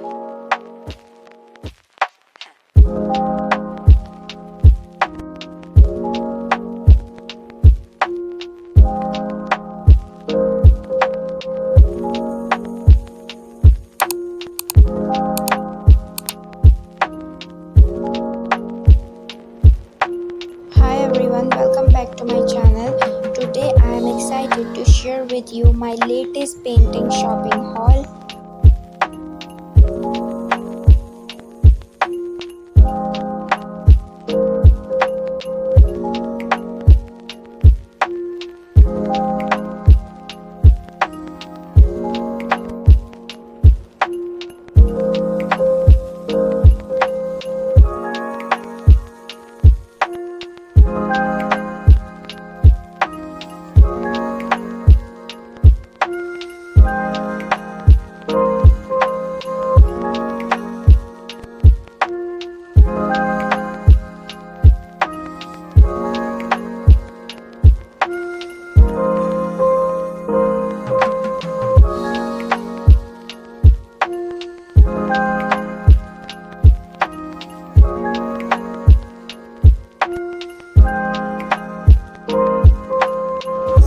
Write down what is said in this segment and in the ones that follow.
Hi everyone, welcome back to my channel. Today I am excited to share with you my latest painting shopping haul.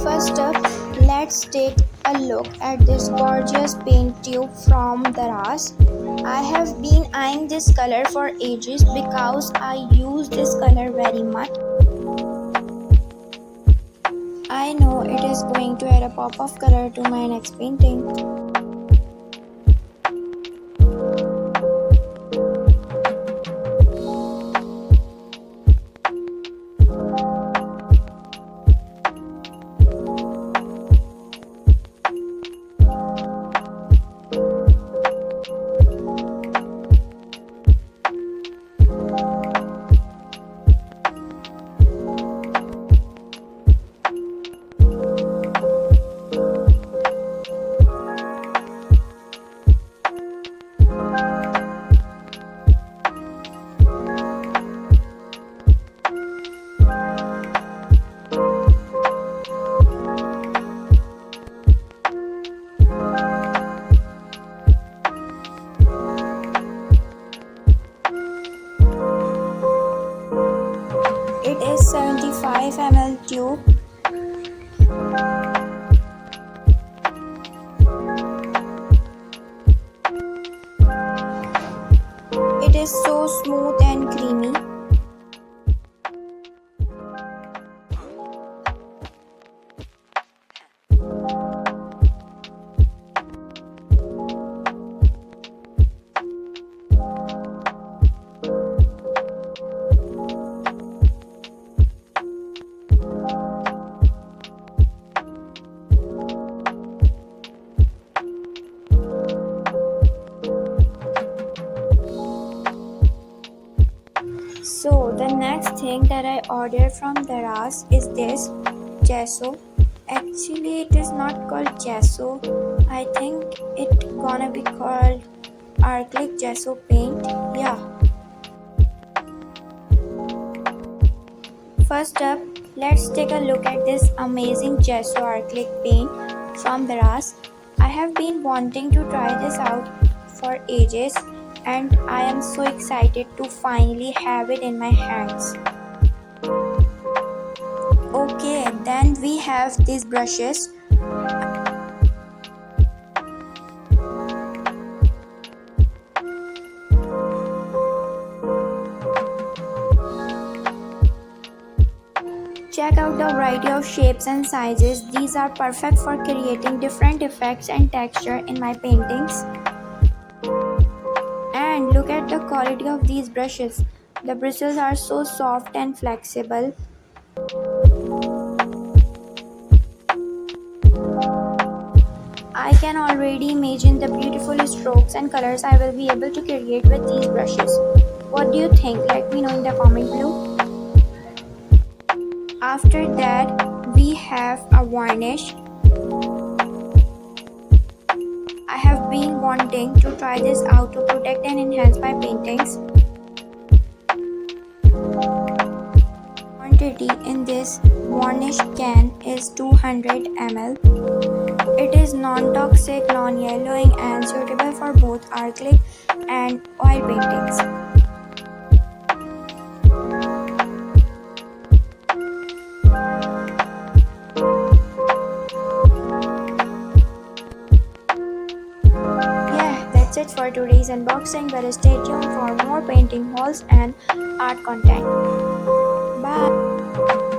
First up, let's take a look at this gorgeous paint tube from Daraz. I have been eyeing this color for ages because I use this color very much. I know it is going to add a pop of color to my next painting. It is 75 ml tube. It is so smooth and creamy. So the next thing that I ordered from Daraz is this gesso. Actually, it is not called gesso. I think it gonna be called acrylic gesso paint. Yeah. First up, let's take a look at this amazing gesso acrylic paint from Daraz. I have been wanting to try this out for ages, and I am so excited to finally have it in my hands. Okay, then we have these brushes. Check out the variety of shapes and sizes. These are perfect for creating different effects and texture in my paintings. And look at the quality of these brushes. The bristles are so soft and flexible. I can already imagine the beautiful strokes and colors I will be able to create with these brushes. What do you think? Let me know in the comment below. After that, we have a varnish. I have been wanting to try this out to protect and enhance my paintings. I wanted quantity in this varnish can is 200 ml. It is non-toxic, non-yellowing and suitable for both acrylic and oil paintings. Yeah, that's it for today's unboxing, but stay tuned for more painting hauls and art content. Bye!